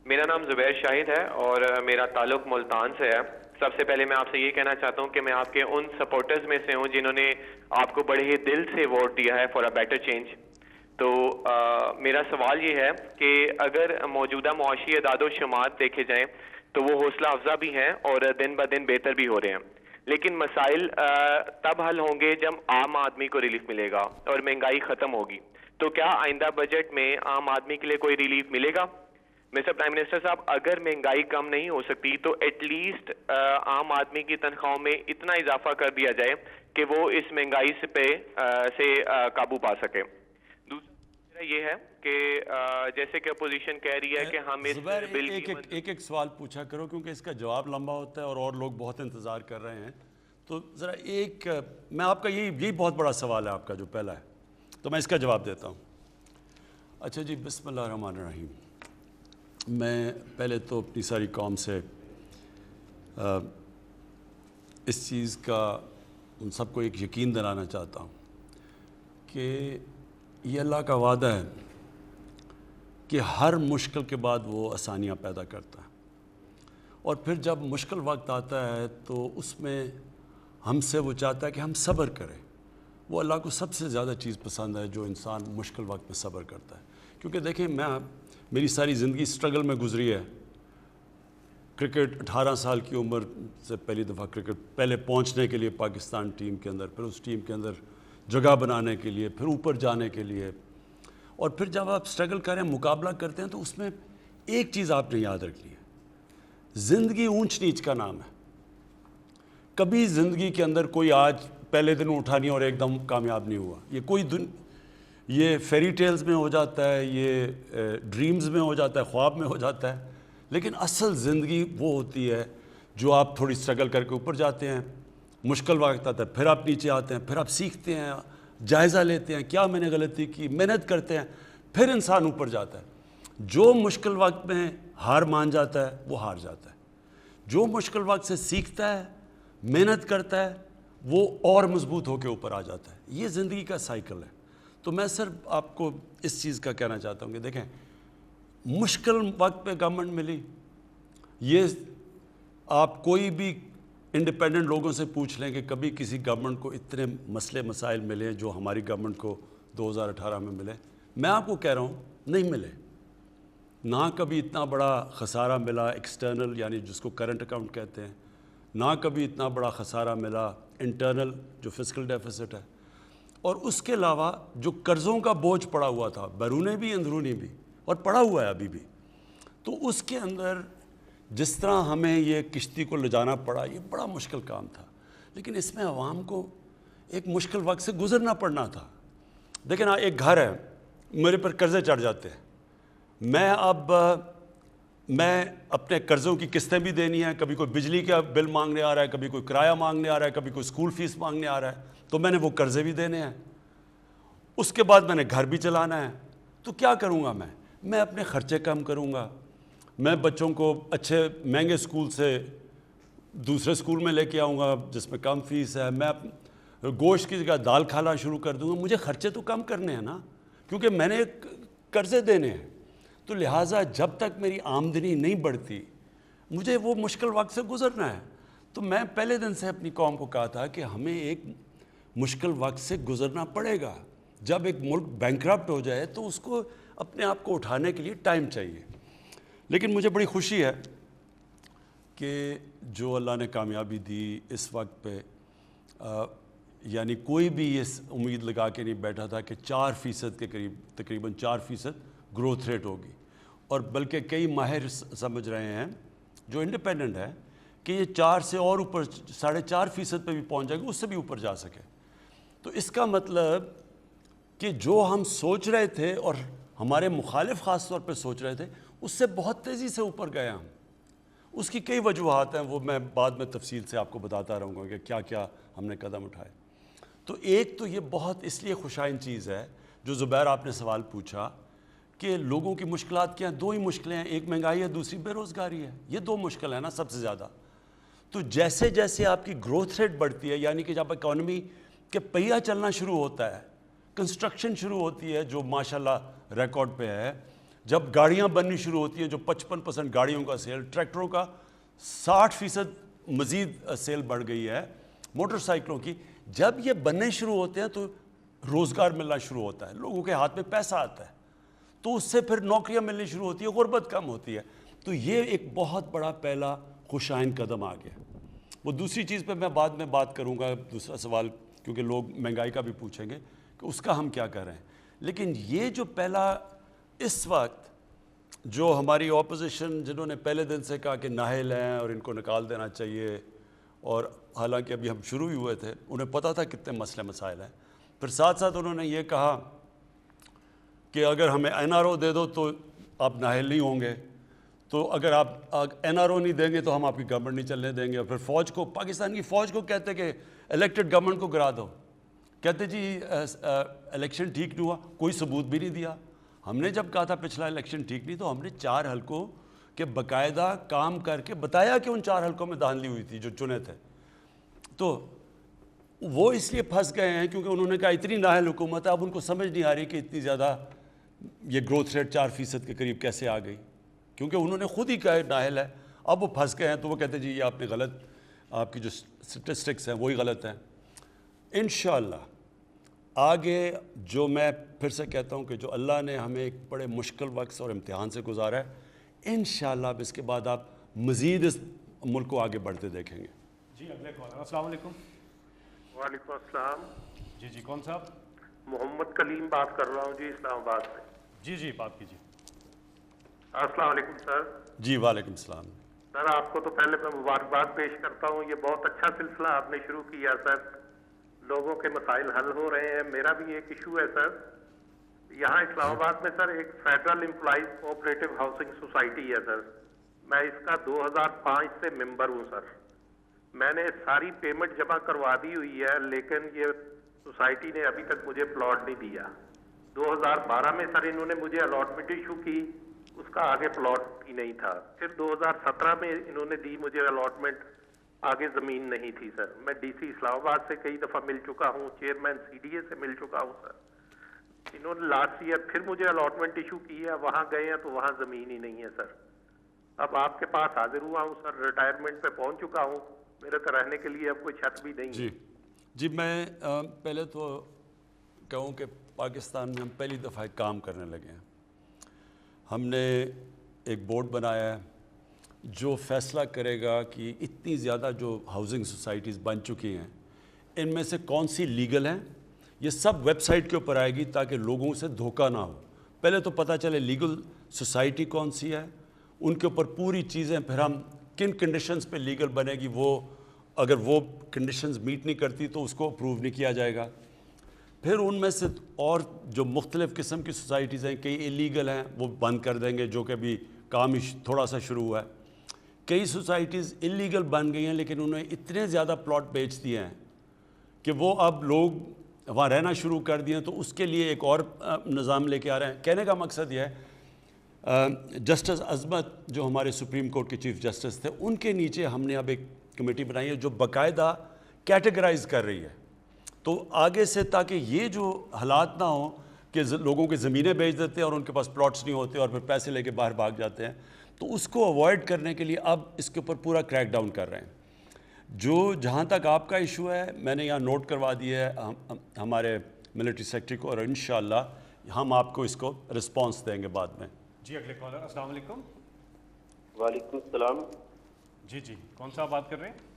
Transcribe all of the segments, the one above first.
میرا نام زبیر شاہد ہے اور میرا تعلق ملتان سے ہے. سب سے پہلے میں آپ سے یہ کہنا چاہتا ہوں کہ میں آپ کے ان سپورٹرز میں سے ہوں جنہوں نے آپ کو بڑے ہی دل سے ووٹ دیا ہے فار اے بیٹر چینج. تو میرا سوال یہ ہے کہ اگر موجودہ معاشی اعداد و شمار دیکھے جائیں تو وہ حوصلہ افزا بھی ہیں اور دن بہ دن بہتر بھی ہو رہے ہیں، لیکن مسائل تب حل ہوں گے جب عام آدمی کو ریلیف ملے گا اور مہنگائی ختم ہوگی. تو کیا آئندہ بجٹ میں عام آدمی کے لیے کوئی ریلیف ملے گا؟ مسٹر پرائم منسٹر صاحب، اگر مہنگائی کم نہیں ہو سکتی تو ایٹ لیسٹ عام آدمی کی تنخواہوں میں اتنا اضافہ کر دیا جائے کہ وہ اس مہنگائی سے قابو پا سکے. دوسرا یہ ہے کہ جیسے کہ اپوزیشن کہہ رہی ہے کہ ہم اس زبیر بل ایک ایک سوال پوچھا کرو کیونکہ اس کا جواب لمبا ہوتا ہے اور لوگ بہت انتظار کر رہے ہیں. تو ذرا میں آپ کا یہی بہت بڑا سوال ہے آپ کا جو پہلا ہے، تو میں اس کا جواب دیتا ہوں. اچھا جی، بسم اللہ الرحمن الرحیم. میں پہلے تو اپنی ساری قوم سے اس چیز کا ان سب کو ایک یقین دلانا چاہتا ہوں کہ یہ اللہ کا وعدہ ہے کہ ہر مشکل کے بعد وہ آسانیاں پیدا کرتا ہے، اور پھر جب مشکل وقت آتا ہے تو اس میں ہم سے وہ چاہتا ہے کہ ہم صبر کریں. وہ اللہ کو سب سے زیادہ چیز پسند ہے جو انسان مشکل وقت میں صبر کرتا ہے. کیونکہ دیکھیں، میری ساری زندگی سٹرگل میں گزری ہے. کرکٹ 18 سال کی عمر سے پہلی دفعہ پہلے پہنچنے کے لیے پاکستان ٹیم کے اندر، پھر اس ٹیم کے اندر جگہ بنانے کے لیے، پھر اوپر جانے کے لیے. اور پھر جب آپ سٹرگل کریں، مقابلہ کرتے ہیں، تو اس میں ایک چیز آپ نے یاد رکھنی ہے، زندگی اونچ نیچ کا نام ہے. کبھی زندگی کے اندر کوئی آج پہلے دن اٹھا نہیں اور ایک دم کامیاب نہیں ہوا. یہ فیری ٹیلز میں ہو جاتا ہے، یہ ڈریمز میں ہو جاتا ہے، خواب میں ہو جاتا ہے. لیکن اصل زندگی وہ ہوتی ہے جو آپ تھوڑی سٹرگل کر کے اوپر جاتے ہیں، مشکل وقت آتا ہے، پھر آپ نیچے آتے ہیں، پھر آپ سیکھتے ہیں، جائزہ لیتے ہیں کیا میں نے غلطی کی، محنت کرتے ہیں، پھر انسان اوپر جاتا ہے. جو مشکل وقت میں ہار مان جاتا ہے وہ ہار جاتا ہے. جو مشکل وقت سے سیکھتا ہے، محنت کرتا ہے، وہ اور مضبوط ہو کے اوپر آ جاتا ہے. یہ زندگی کا سائیکل ہے. تو میں صرف آپ کو اس چیز کا کہنا چاہتا ہوں کہ دیکھیں، مشکل وقت پہ گورنمنٹ ملی، یہ آپ کوئی بھی انڈیپینڈنٹ لوگوں سے پوچھ لیں کہ کبھی کسی گورنمنٹ کو اتنے مسئلے مسائل ملے جو ہماری گورنمنٹ کو 2018 میں ملے. میں آپ کو کہہ رہا ہوں نہیں ملے. نہ کبھی اتنا بڑا خسارہ ملا ایکسٹرنل، یعنی جس کو کرنٹ اکاؤنٹ کہتے ہیں، نہ کبھی اتنا بڑا خسارہ ملا انٹرنل جو فسکل ڈیفیسٹ ہے. اور اس کے علاوہ جو قرضوں کا بوجھ پڑا ہوا تھا، بیرونی بھی اندرونی بھی، اور پڑا ہوا ہے ابھی بھی، تو اس کے اندر جس طرح ہمیں یہ کشتی کو لے جانا پڑا، یہ بڑا مشکل کام تھا. لیکن اس میں عوام کو ایک مشکل وقت سے گزرنا پڑنا تھا. دیکھیں نا، ایک گھر ہے، میرے پر قرضے چڑھ جاتے ہیں، میں اپنے قرضوں کی قسطیں بھی دینی ہیں، کبھی کوئی بجلی کا بل مانگنے آ رہا ہے، کبھی کوئی کرایہ مانگنے آ رہا ہے، کبھی کوئی اسکول فیس مانگنے آ رہا ہے، تو میں نے وہ قرضے بھی دینے ہیں. اس کے بعد میں نے گھر بھی چلانا ہے. تو کیا کروں گا؟ میں اپنے خرچے کم کروں گا. میں بچوں کو اچھے مہنگے اسکول سے دوسرے اسکول میں لے کے آؤں گا جس میں کم فیس ہے. میں گوشت کی جگہ دال کھانا شروع کر دوں گا. مجھے خرچے تو کم کرنے ہیں نا، کیونکہ میں نے قرضے دینے ہیں. تو لہٰذا جب تک میری آمدنی نہیں بڑھتی، مجھے وہ مشکل وقت سے گزرنا ہے. تو میں پہلے دن سے اپنی قوم کو کہا تھا کہ ہمیں ایک مشکل وقت سے گزرنا پڑے گا. جب ایک ملک بینکرپٹ ہو جائے تو اس کو اپنے آپ کو اٹھانے کے لیے ٹائم چاہیے. لیکن مجھے بڑی خوشی ہے کہ جو اللہ نے کامیابی دی اس وقت پہ، یعنی کوئی بھی یہ امید لگا کے نہیں بیٹھا تھا کہ 4% کے قریب، تقریباً 4% گروتھ ریٹ ہوگی. اور بلکہ کئی ماہر سمجھ رہے ہیں جو انڈیپینڈنٹ ہے کہ یہ 4 سے اور اوپر 4.5% پہ بھی پہنچ جائے گی، اس سے بھی اوپر جا سکے. تو اس کا مطلب کہ جو ہم سوچ رہے تھے اور ہمارے مخالف خاص طور پہ سوچ رہے تھے، اس سے بہت تیزی سے اوپر گئے ہم. اس کی کئی وجوہات ہیں، وہ میں بعد میں تفصیل سے آپ کو بتاتا رہوں گا کہ کیا کیا ہم نے قدم اٹھائے. تو ایک تو یہ بہت اس لیے خوشائن چیز ہے جو زبیر آپ نے سوال پوچھا کہ لوگوں کی مشکلات کیا ہیں. 2 ہی مشکلیں ہیں، ایک مہنگائی ہے، دوسری بے روزگاری ہے. یہ 2 مشکل ہیں نا سب سے زیادہ. تو جیسے جیسے آپ کی گروتھ ریٹ بڑھتی ہے، یعنی کہ جب اکانومی کے پہیہ چلنا شروع ہوتا ہے، کنسٹرکشن شروع ہوتی ہے جو ماشاءاللہ ریکارڈ پہ ہے، جب گاڑیاں بننی شروع ہوتی ہیں جو 55% گاڑیوں کا سیل، ٹریکٹروں کا 60% مزید سیل بڑھ گئی ہے، موٹر سائیکلوں کی، جب یہ بننے شروع ہوتے ہیں تو روزگار ملنا شروع ہوتا ہے، لوگوں کے ہاتھ میں پیسہ آتا ہے، تو اس سے پھر نوکریاں ملنی شروع ہوتی ہیں، غربت کم ہوتی ہے. تو یہ ایک بہت بڑا پہلا خوشائن قدم آ گیا. وہ دوسری چیز پہ میں بعد میں بات کروں گا، دوسرا سوال، کیونکہ لوگ مہنگائی کا بھی پوچھیں گے کہ اس کا ہم کیا کر رہے ہیں. لیکن یہ جو پہلا اس وقت جو ہماری اپوزیشن جنہوں نے پہلے دن سے کہا کہ نااہل ہیں اور ان کو نکال دینا چاہیے، اور حالانکہ ابھی ہم شروع ہی ہوئے تھے، انہیں پتہ تھا کتنے مسئلے مسائل ہیں، پھر ساتھ ساتھ انہوں نے یہ کہا کہ اگر ہمیں NRO دے دو تو آپ نااہل نہیں ہوں گے، تو اگر آپ NRO نہیں دیں گے تو ہم آپ کی گورنمنٹ نہیں چلنے دیں گے. اور پھر فوج کو، پاکستان کی فوج کو کہتے کہ الیکٹڈ گورنمنٹ کو گرا دو، کہتے جی الیکشن ٹھیک نہیں ہوا، کوئی ثبوت بھی نہیں دیا. ہم نے جب کہا تھا پچھلا الیکشن ٹھیک نہیں، تو ہم نے 4 حلقوں کے باقاعدہ کام کر کے بتایا کہ ان 4 حلقوں میں دھاندلی ہوئی تھی جو چنے تھے. تو وہ اس لیے پھنس گئے ہیں کیونکہ انہوں نے کہا اتنی نااہل حکومت ہے، اب ان کو سمجھ نہیں آ رہی کہ اتنی زیادہ یہ گروتھ ریٹ 4% کے قریب کیسے آ گئی، کیونکہ انہوں نے خود ہی کہا نااہل ہے. اب وہ پھنس گئے ہیں، تو وہ کہتے ہیں جی یہ آپ نے غلط، آپ کی جو سٹیٹسٹکس ہیں وہی غلط ہیں. انشاءاللہ آگے جو میں پھر سے کہتا ہوں کہ جو اللہ نے ہمیں ایک بڑے مشکل وقت اور امتحان سے گزارا ہے، انشاءاللہ اب اس کے بعد آپ مزید اس ملک کو آگے بڑھتے دیکھیں گے. جی اگلے کالر. السلام علیکم. وعلیکم السلام. جی کون صاحب؟ محمد کلیم بات کر رہا ہوں جی، اسلام آباد سے. جی بات کیجیے. السلام علیکم سر. جی وعلیکم السلام. سر آپ کو تو پہلے میں مبارکباد پیش کرتا ہوں، یہ بہت اچھا سلسلہ آپ نے شروع کیا سر، لوگوں کے مسائل حل ہو رہے ہیں. میرا بھی ایک ایشو ہے سر، یہاں اسلام آباد میں سر ایک federal employees cooperative housing society ہے سر، میں اس کا 2005 سے ممبر ہوں سر. میں نے ساری پیمنٹ جمع کروا دی ہوئی ہے، لیکن یہ سوسائٹی نے ابھی تک مجھے پلاٹ نہیں دیا. 2012 میں سر انہوں نے مجھے الاٹمنٹ ایشو کی، اس کا آگے پلاٹ ہی نہیں تھا. پھر 2017 میں انہوں نے دی مجھے الاٹمنٹ، آگے زمین نہیں تھی سر. میں ڈی سی اسلام آباد سے کئی دفعہ مل چکا ہوں، چیئرمین CDA سے مل چکا ہوں سر. انہوں نے لاسٹ ایئر پھر مجھے الاٹمنٹ ایشو کی ہے، وہاں گئے ہیں تو وہاں زمین ہی نہیں ہے سر. اب آپ کے پاس حاضر ہوا ہوں سر، ریٹائرمنٹ پہ پہنچ چکا ہوں، میرے تو رہنے کے لیے اب کوئی چھت بھی نہیں ہے. جی میں پہلے تو کہوں کہ پاکستان میں ہم پہلی دفعہ کام کرنے لگے ہیں. ہم نے ایک بورڈ بنایا ہے جو فیصلہ کرے گا کہ اتنی زیادہ جو ہاؤسنگ سوسائٹیز بن چکی ہیں ان میں سے کون سی لیگل ہیں. یہ سب ویب سائٹ کے اوپر آئے گی تاکہ لوگوں سے دھوکہ نہ ہو. پہلے تو پتہ چلے لیگل سوسائٹی کون سی ہے، ان کے اوپر پوری چیزیں، پھر ہم کن کنڈیشنز پہ لیگل بنے گی، وہ اگر وہ کنڈیشنز میٹ نہیں کرتی تو اس کو اپروو نہیں کیا جائے گا. پھر ان میں سے اور جو مختلف قسم کی سوسائٹیز ہیں، کئی ایلیگل ہیں وہ بند کر دیں گے، جو کہ ابھی کام ہی تھوڑا سا شروع ہوا ہے. کئی سوسائٹیز ایلیگل بن گئی ہیں لیکن انہوں نے اتنے زیادہ پلاٹ بیچ دیے ہیں کہ وہ اب لوگ وہاں رہنا شروع کر دیے ہیں. تو اس کے لیے ایک اور نظام لے کے آ رہے ہیں. کہنے کا مقصد یہ ہے جسٹس عظمت جو ہمارے سپریم کورٹ کے چیف جسٹس تھے، ان کے نیچے ہم نے اب ایک کمیٹی بنائی ہے جو باقاعدہ کیٹیگرائز کر رہی ہے. تو آگے سے تاکہ یہ جو حالات نہ ہوں کہ لوگوں کی زمینیں بیچ دیتے ہیں اور ان کے پاس پلاٹس نہیں ہوتے اور پھر پیسے لے کے باہر بھاگ جاتے ہیں، تو اس کو اوائڈ کرنے کے لیے اب اس کے اوپر پورا کریک ڈاؤن کر رہے ہیں. جو جہاں تک آپ کا ایشو ہے میں نے یہاں نوٹ کروا دیا ہے ہمارے ملٹری سیکٹری کو، اور انشاءاللہ ہم آپ کو اس کو رسپانس دیں گے بعد میں. جی اگلے کالر. السلام علیکم. وعلیکم السلام. جی کون صاحب بات کر رہے ہیں؟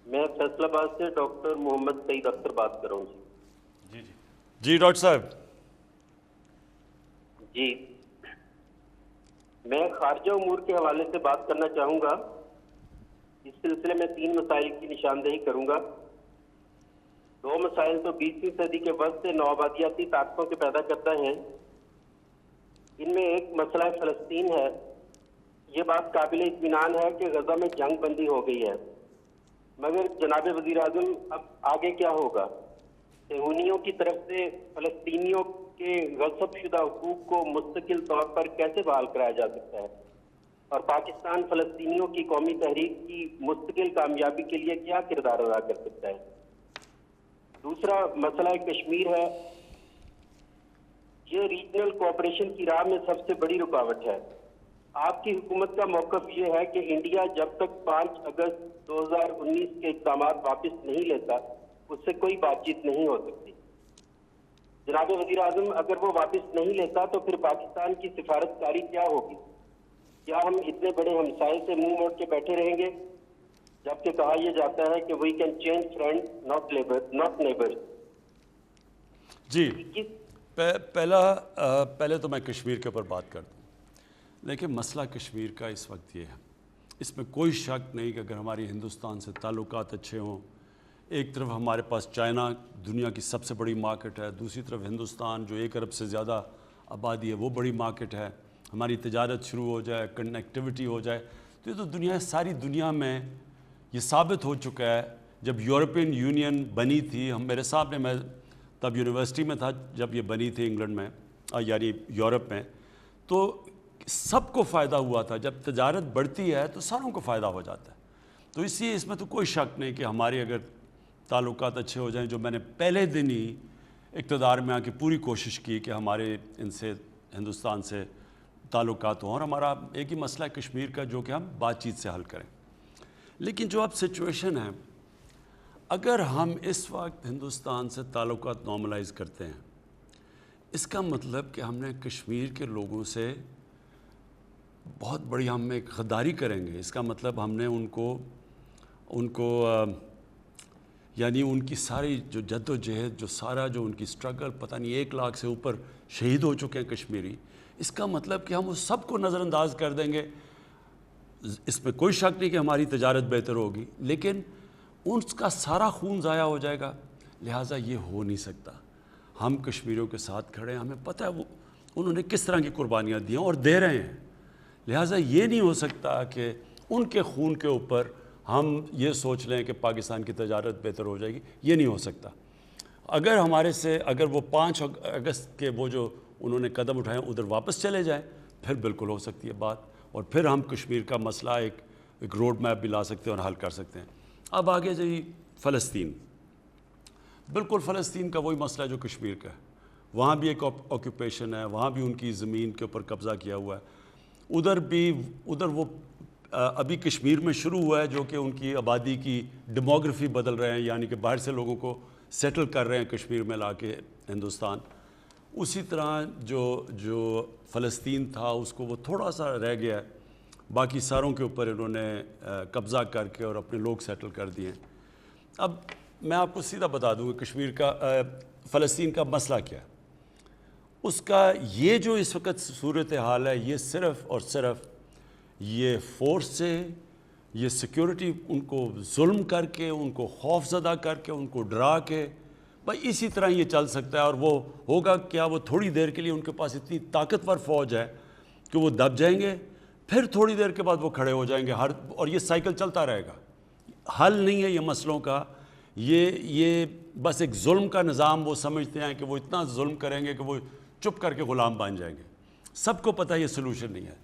میں فیصل آباد سے ڈاکٹر محمد سعید اختر بات کر رہا ہوں. جی ڈاکٹر صاحب. جی میں خارجہ امور کے حوالے سے بات کرنا چاہوں گا. اس سلسلے میں 3 مسائل کی نشاندہی کروں گا. 2 مسائل تو 20ویں صدی کے وقت سے نوآبادیاتی طاقتوں کے پیدا کرتا ہے. ان میں ایک مسئلہ فلسطین ہے. یہ بات قابل اطمینان ہے کہ غزہ میں جنگ بندی ہو گئی ہے، مگر جناب وزیر اعظم اب آگے کیا ہوگا؟ صہیونیوں کی طرف سے فلسطینیوں کے غصب شدہ حقوق کو مستقل طور پر کیسے بحال کرایا جا سکتا ہے، اور پاکستان فلسطینیوں کی قومی تحریک کی مستقل کامیابی کے لیے کیا کردار ادا کر سکتا ہے؟ دوسرا مسئلہ کشمیر ہے. یہ ریجنل کوآپریشن کی راہ میں سب سے بڑی رکاوٹ ہے۔ آپ کی حکومت کا موقف یہ ہے کہ انڈیا جب تک 5 اگست 2019 کے اقدامات واپس نہیں لیتا اس سے کوئی بات چیت نہیں ہو سکتی۔ جناب وزیر اعظم، اگر وہ واپس نہیں لیتا تو پھر پاکستان کی سفارتکاری کیا ہوگی؟ کیا ہم اتنے بڑے ہمسائے سے منہ موڑ کے بیٹھے رہیں گے جبکہ کہا یہ جاتا ہے کہ we can change friend not neighbour? جی، پہلے تو میں کشمیر کے اوپر بات کر دوں، لیکن مسئلہ کشمیر کا اس وقت یہ ہے، اس میں کوئی شک نہیں کہ اگر ہماری ہندوستان سے تعلقات اچھے ہوں، ایک طرف ہمارے پاس چائنا دنیا کی سب سے بڑی مارکیٹ ہے، دوسری طرف ہندوستان جو 1 ارب سے زیادہ آبادی ہے وہ بڑی مارکیٹ ہے، ہماری تجارت شروع ہو جائے، کنیکٹیوٹی ہو جائے، تو یہ تو ساری دنیا میں یہ ثابت ہو چکا ہے۔ جب یورپین یونین بنی تھی، میرے سامنے، میں تب یونیورسٹی میں تھا جب یہ بنی تھی انگلینڈ میں، یعنی یورپ میں، تو سب کو فائدہ ہوا تھا۔ جب تجارت بڑھتی ہے تو ساروں کو فائدہ ہو جاتا ہے، تو اس لیے اس میں تو کوئی شک نہیں کہ ہمارے اگر تعلقات اچھے ہو جائیں، جو میں نے پہلے دن ہی اقتدار میں آ کے پوری کوشش کی کہ ہمارے ان سے، ہندوستان سے تعلقات ہوں، اور ہمارا ایک ہی مسئلہ ہے کشمیر کا جو کہ ہم بات چیت سے حل کریں۔ لیکن جو اب سچویشن ہے، اگر ہم اس وقت ہندوستان سے تعلقات نارملائز کرتے ہیں، اس کا مطلب کہ ہم نے کشمیر کے لوگوں سے بہت بڑی ہم ایک غداری کریں گے۔ اس کا مطلب ہم نے ان کو یعنی ان کی ساری جو جد و جہد، جو سارا جو ان کی سٹرگل، پتہ نہیں 1 لاکھ سے اوپر شہید ہو چکے ہیں کشمیری، اس کا مطلب کہ ہم اس سب کو نظر انداز کر دیں گے۔ اس میں کوئی شک نہیں کہ ہماری تجارت بہتر ہوگی، لیکن ان کا سارا خون ضائع ہو جائے گا، لہٰذا یہ ہو نہیں سکتا۔ ہم کشمیریوں کے ساتھ کھڑے ہیں، ہمیں پتہ ہے انہوں نے کس طرح کی قربانیاں دی ہیں اور دے رہے ہیں، لہٰذا یہ نہیں ہو سکتا کہ ان کے خون کے اوپر ہم یہ سوچ لیں کہ پاکستان کی تجارت بہتر ہو جائے گی، یہ نہیں ہو سکتا۔ اگر وہ 5 اگست کے وہ جو انہوں نے قدم اٹھائے ادھر واپس چلے جائیں، پھر بالکل ہو سکتی ہے بات، اور پھر ہم کشمیر کا مسئلہ ایک روڈ میپ بھی لا سکتے ہیں اور حل کر سکتے ہیں۔ اب آگے جی فلسطین، بالکل فلسطین کا وہی مسئلہ جو کشمیر کا ہے، وہاں بھی ایک آکوپیشن ہے، وہاں بھی ان کی زمین کے اوپر قبضہ کیا ہوا ہے، ادھر وہ ابھی کشمیر میں شروع ہوا ہے جو کہ ان کی آبادی کی ڈیموگرافی بدل رہے ہیں، یعنی کہ باہر سے لوگوں کو سیٹل کر رہے ہیں کشمیر میں لا کے ہندوستان۔ اسی طرح جو فلسطین تھا اس کو وہ تھوڑا سا رہ گیا ہے، باقی ساروں کے اوپر انہوں نے قبضہ کر کے اور اپنے لوگ سیٹل کر دیے ہیں۔ اب میں آپ کو سیدھا بتا دوں کہ فلسطین کا مسئلہ کیا ہے۔ اس کا یہ جو اس وقت صورتحال ہے، یہ صرف اور صرف یہ فورس سے، یہ سیکیورٹی ان کو ظلم کر کے، ان کو خوف زدہ کر کے، ان کو ڈرا کے، بھائی اسی طرح یہ چل سکتا ہے۔ اور وہ ہوگا کیا، وہ تھوڑی دیر کے لیے ان کے پاس اتنی طاقتور فوج ہے کہ وہ دب جائیں گے، پھر تھوڑی دیر کے بعد وہ کھڑے ہو جائیں گے، اور یہ سائیکل چلتا رہے گا۔ حل نہیں ہے یہ مسئلوں کا، یہ بس ایک ظلم کا نظام وہ سمجھتے ہیں کہ وہ اتنا ظلم کریں گے کہ وہ چپ کر کے غلام بن جائیں گے۔ سب کو پتہ ہے یہ سلوشن نہیں ہے۔